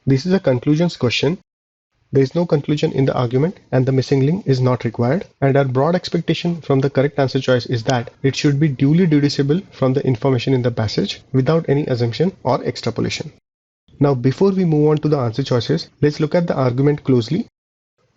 This is a conclusions question. There is no conclusion in the argument and the missing link is not required, and our broad expectation from the correct answer choice is that it should be duly deducible from the information in the passage without any assumption or extrapolation. Now before we move on to the answer choices, let's look at the argument closely.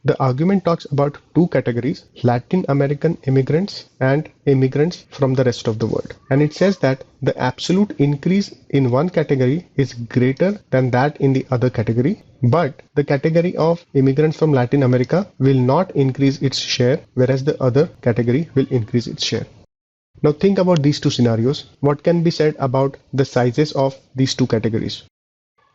The argument talks about two categories, Latin American immigrants and immigrants from the rest of the world. And it says that the absolute increase in one category is greater than that in the other category, but the category of immigrants from Latin America will not increase its share, whereas the other category will increase its share. Now think about these two scenarios. What can be said about the sizes of these two categories?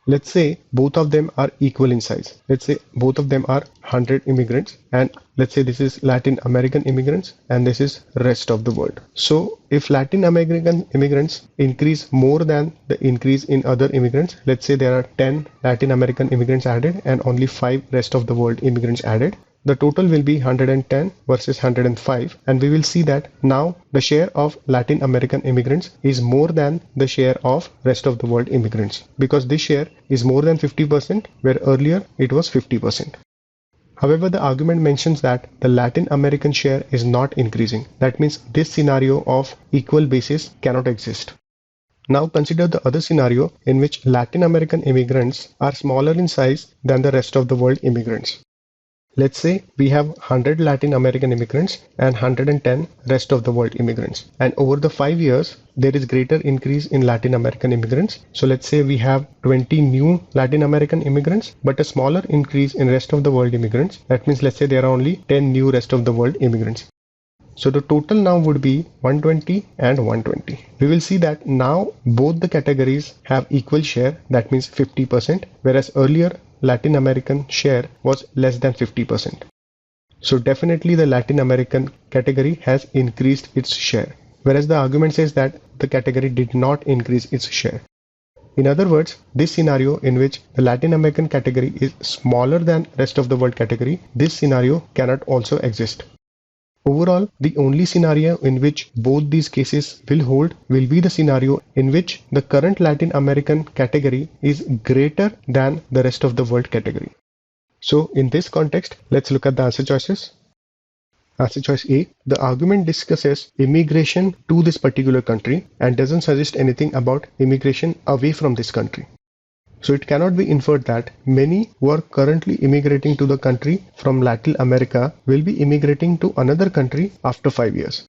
Let's say both of them are equal in size. Let's say both of them are 100 immigrants, and let's say this is Latin American immigrants and this is rest of the world. So if Latin American immigrants increase more than the increase in other immigrants, let's say there are 10 Latin American immigrants added and only 5 rest of the world immigrants added, the total will be 110 versus 105, and we will see that now the share of Latin American immigrants is more than the share of rest of the world immigrants, because this share is more than 50%, where earlier it was 50%. However, the argument mentions that the Latin American share is not increasing. That means this scenario of equal basis cannot exist. Now consider the other scenario in which Latin American immigrants are smaller in size than the rest of the world immigrants. Let's say we have 100 Latin American immigrants and 110 rest of the world immigrants. And over the 5 years, there is greater increase in Latin American immigrants. So let's say we have 20 new Latin American immigrants, but a smaller increase in rest of the world immigrants. That means let's say there are only 10 new rest of the world immigrants. So the total now would be 120 and 120. We will see that now both the categories have equal share, that means 50%, whereas earlier Latin American share was less than 50%. So definitely the Latin American category has increased its share, whereas the argument says that the category did not increase its share. In other words, this scenario in which the Latin American category is smaller than rest of the world category, this scenario cannot also exist. Overall, the only scenario in which both these cases will hold will be the scenario in which the current Latin American category is greater than the rest of the world category. So in this context, let's look at the answer choices. Answer choice A, the argument discusses immigration to this particular country and doesn't suggest anything about immigration away from this country. So it cannot be inferred that many who are currently immigrating to the country from Latin America will be immigrating to another country after 5 years.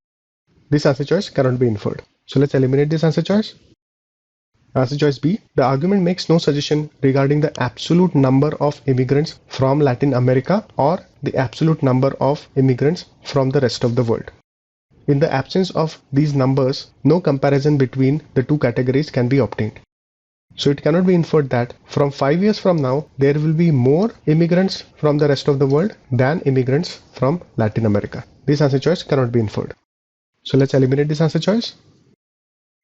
This answer choice cannot be inferred. So let's eliminate this answer choice. Answer choice B, the argument makes no suggestion regarding the absolute number of immigrants from Latin America or the absolute number of immigrants from the rest of the world. In the absence of these numbers, no comparison between the two categories can be obtained. So it cannot be inferred that from 5 years from now, there will be more immigrants from the rest of the world than immigrants from Latin America. This answer choice cannot be inferred. So let's eliminate this answer choice.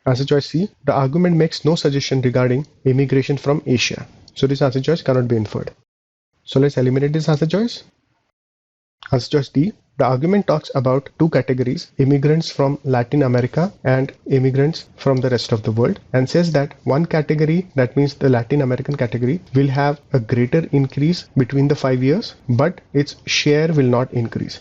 Answer choice C, the argument makes no suggestion regarding immigration from Asia. So this answer choice cannot be inferred. So let's eliminate this answer choice. Answer choice D, the argument talks about two categories, immigrants from Latin America and immigrants from the rest of the world, and says that one category, that means the Latin American category, will have a greater increase between the 5 years, but its share will not increase.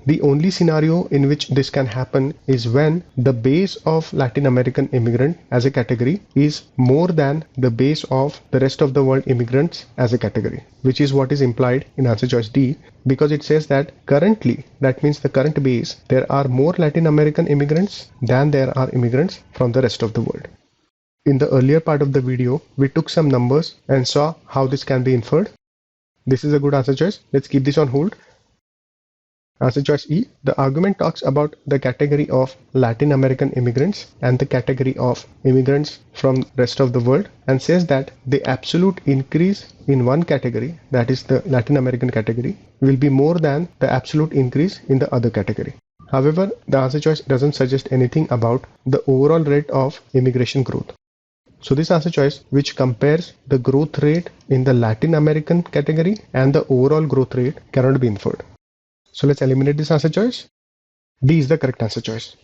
The only scenario in which this can happen is when the base of Latin American immigrant as a category is more than the base of the rest of the world immigrants as a category, which is what is implied in answer choice D, because it says that currently, that means the current base, there are more Latin American immigrants than there are immigrants from the rest of the world. In the earlier part of the video, we took some numbers and saw how this can be inferred. This is a good answer choice. Let's keep this on hold. Answer choice E, the argument talks about the category of Latin American immigrants and the category of immigrants from rest of the world, and says that the absolute increase in one category, that is the Latin American category, will be more than the absolute increase in the other category. However, the answer choice doesn't suggest anything about the overall rate of immigration growth. So this answer choice, which compares the growth rate in the Latin American category and the overall growth rate, cannot be inferred. So let's eliminate this answer choice. D is the correct answer choice.